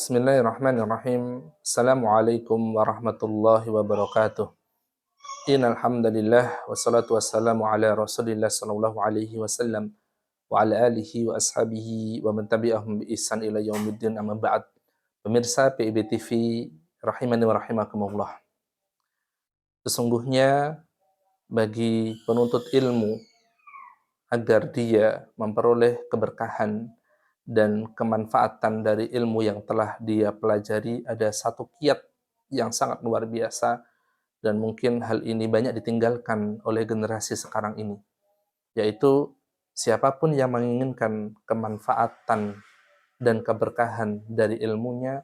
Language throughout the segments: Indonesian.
Bismillahirrahmanirrahim. Assalamualaikum warahmatullahi wabarakatuh. Innal hamdalillah wassalatu wassalamu ala Rasulillah sallallahu alaihi wasallam wa ala alihi wa ashabihi wa man tabi'ahum bi ihsan ila yaumiddin, amma ba'd. Pemirsa PIB TV rahimani wa rahimakumullah. Sesungguhnya bagi penuntut ilmu agar dia memperoleh keberkahan dan kemanfaatan dari ilmu yang telah dia pelajari, ada satu kiat yang sangat luar biasa dan mungkin hal ini banyak ditinggalkan oleh generasi sekarang ini, yaitu siapapun yang menginginkan kemanfaatan dan keberkahan dari ilmunya,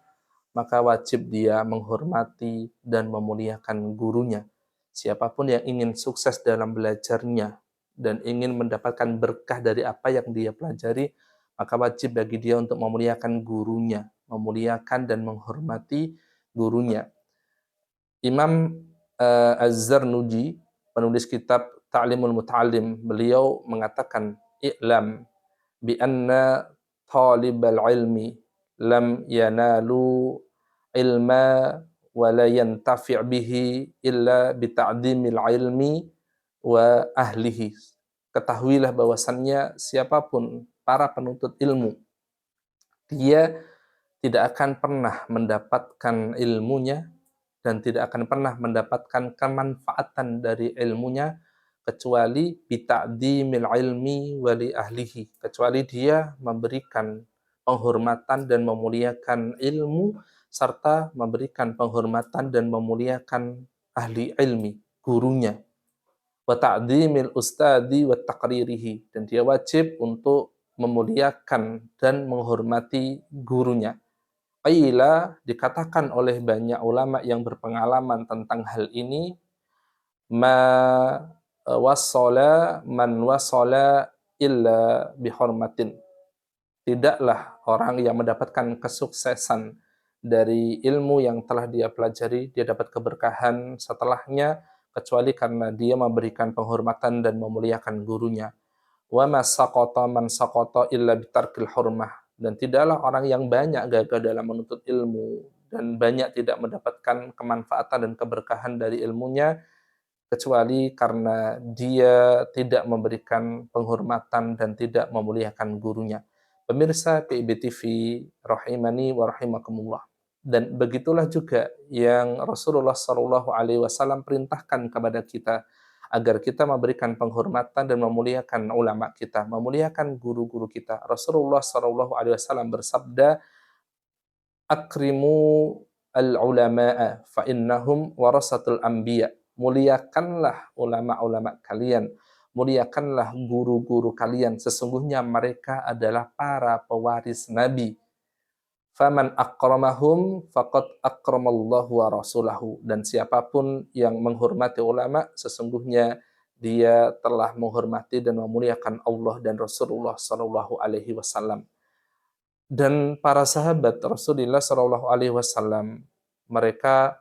maka wajib dia menghormati dan memuliakan gurunya. Siapapun yang ingin sukses dalam belajarnya dan ingin mendapatkan berkah dari apa yang dia pelajari, maka wajib bagi dia untuk memuliakan gurunya, memuliakan dan menghormati gurunya. Imam Az-Zarnuji, penulis kitab Ta'limul Muta'allim, beliau mengatakan, "I'lam bi anna talibal ilmi lam yanalu ilma wa la yantafi' bihi illa bi ta'dhimil ilmi wa ahlihi." Ketahuilah bahwasannya siapapun para penuntut ilmu, dia tidak akan pernah mendapatkan ilmunya dan tidak akan pernah mendapatkan kemanfaatan dari ilmunya kecuali bita'dhimil ilmi wali ahlihi, kecuali dia memberikan penghormatan dan memuliakan ilmu serta memberikan penghormatan dan memuliakan ahli ilmi, gurunya. Wa ta'dhimil ustadi wa taqririhi, dan dia wajib untuk memuliakan dan menghormati gurunya. Qila, dikatakan oleh banyak ulama yang berpengalaman tentang hal ini, ma wassala man wassala illa bihormatin. Tidaklah orang yang mendapatkan kesuksesan dari ilmu yang telah dia pelajari, dia dapat keberkahan setelahnya, kecuali karena dia memberikan penghormatan dan memuliakan gurunya. Wa ma saqata man saqata illa bitarkil hurmah, dan tidaklah orang yang banyak gagal dalam menuntut ilmu dan banyak tidak mendapatkan kemanfaatan dan keberkahan dari ilmunya kecuali karena dia tidak memberikan penghormatan dan tidak memuliakan gurunya. Pemirsa PIB TV rahimani wa rahimakumullah. Dan begitulah juga yang Rasulullah SAW perintahkan kepada kita, agar kita memberikan penghormatan dan memuliakan ulama kita, memuliakan guru-guru kita. Rasulullah SAW bersabda, "Akrimu al-ulama'a fa innahum warasatul anbiya." Muliakanlah ulama-ulama kalian, muliakanlah guru-guru kalian, sesungguhnya mereka adalah para pewaris Nabi. Faman akramahum faqad akramallahu wa rasulahu, dan siapapun yang menghormati ulama, sesungguhnya dia telah menghormati dan memuliakan Allah dan Rasulullah sallallahu alaihi wasallam. Dan para sahabat Rasulullah sallallahu alaihi wasallam, mereka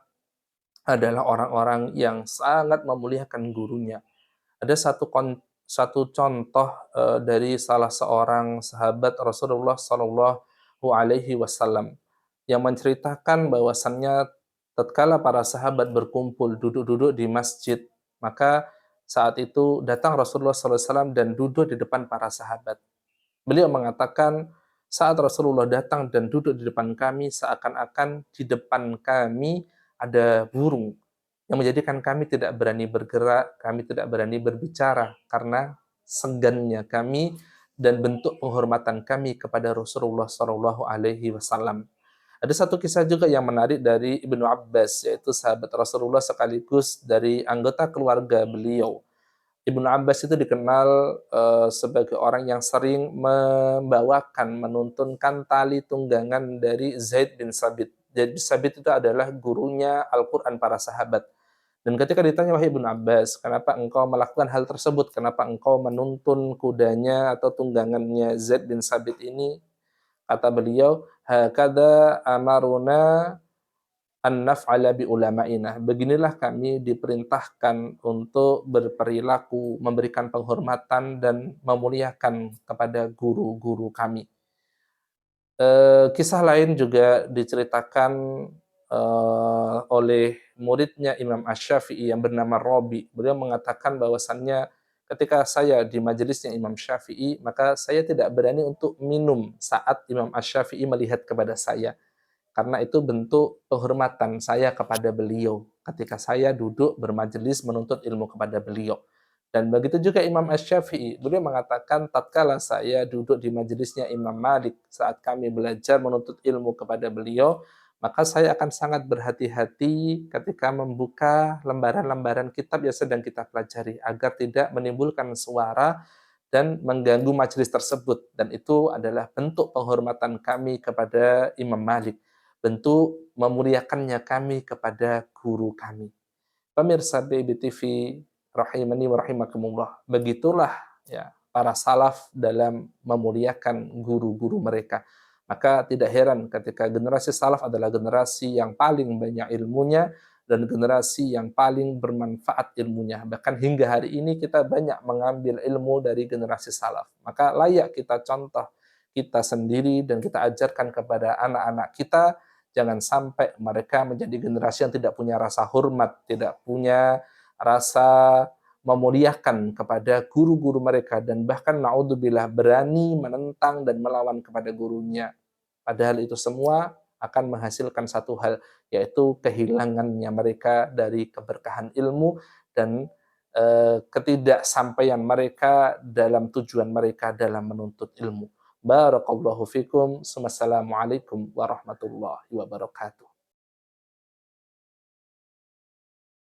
adalah orang-orang yang sangat memuliakan gurunya. Ada satu contoh dari salah seorang sahabat Rasulullah sallallahu alaihi wasallam yang menceritakan bahwasannya tatkala para sahabat berkumpul duduk-duduk di masjid, maka saat itu datang Rasulullah sallallahu alaihi wasallam dan duduk di depan para sahabat. Beliau mengatakan, saat Rasulullah datang dan duduk di depan kami, seakan-akan di depan kami ada burung yang menjadikan kami tidak berani bergerak, kami tidak berani berbicara karena segannya kami dan bentuk penghormatan kami kepada Rasulullah Shallallahu Alaihi Wasallam. Ada satu kisah juga yang menarik dari Ibnu Abbas, yaitu sahabat Rasulullah sekaligus dari anggota keluarga beliau. Ibnu Abbas itu dikenal sebagai orang yang sering membawakan, menuntunkan tali tunggangan dari Zaid bin Sabit. Zaid bin Sabit itu adalah gurunya Al-Quran para sahabat. Dan ketika ditanya, "Wahai Ibnu Abbas, kenapa engkau melakukan hal tersebut? Kenapa engkau menuntun kudanya atau tunggangannya Zaid bin Sabit ini?" Kata beliau, "Hakadha amaruna an naf'ala bi ulama'ina." Beginilah kami diperintahkan untuk berperilaku, memberikan penghormatan dan memuliakan kepada guru-guru kami. Kisah lain juga diceritakan, oleh muridnya Imam Asy-Syafi'i yang bernama Rabi. Beliau mengatakan bahwasannya, ketika saya di majelisnya Imam Syafi'i, maka saya tidak berani untuk minum saat Imam Asy-Syafi'i melihat kepada saya. Karena itu bentuk penghormatan saya kepada beliau, ketika saya duduk bermajelis menuntut ilmu kepada beliau. Dan begitu juga Imam Asy-Syafi'i, beliau mengatakan tatkala saya duduk di majelisnya Imam Malik saat kami belajar menuntut ilmu kepada beliau, maka saya akan sangat berhati-hati ketika membuka lembaran-lembaran kitab yang sedang kita pelajari agar tidak menimbulkan suara dan mengganggu majelis tersebut, dan itu adalah bentuk penghormatan kami kepada Imam Malik, bentuk memuliakannya kami kepada guru kami. Pemirsa BBTV rahimani wa rahimakumullah, begitulah ya para salaf dalam memuliakan guru-guru mereka. Maka tidak heran ketika generasi salaf adalah generasi yang paling banyak ilmunya dan generasi yang paling bermanfaat ilmunya. Bahkan hingga hari ini kita banyak mengambil ilmu dari generasi salaf. Maka layak kita contoh kita sendiri dan kita ajarkan kepada anak-anak kita. Jangan sampai mereka menjadi generasi yang tidak punya rasa hormat, tidak punya rasa memuliakan kepada guru-guru mereka, dan bahkan naudzubillah berani menentang dan melawan kepada gurunya. Padahal itu semua akan menghasilkan satu hal, yaitu kehilangannya mereka dari keberkahan ilmu dan ketidaksampaian mereka dalam tujuan mereka dalam menuntut ilmu. Barakallahu fikum. Wassalamualaikum warahmatullahi wabarakatuh.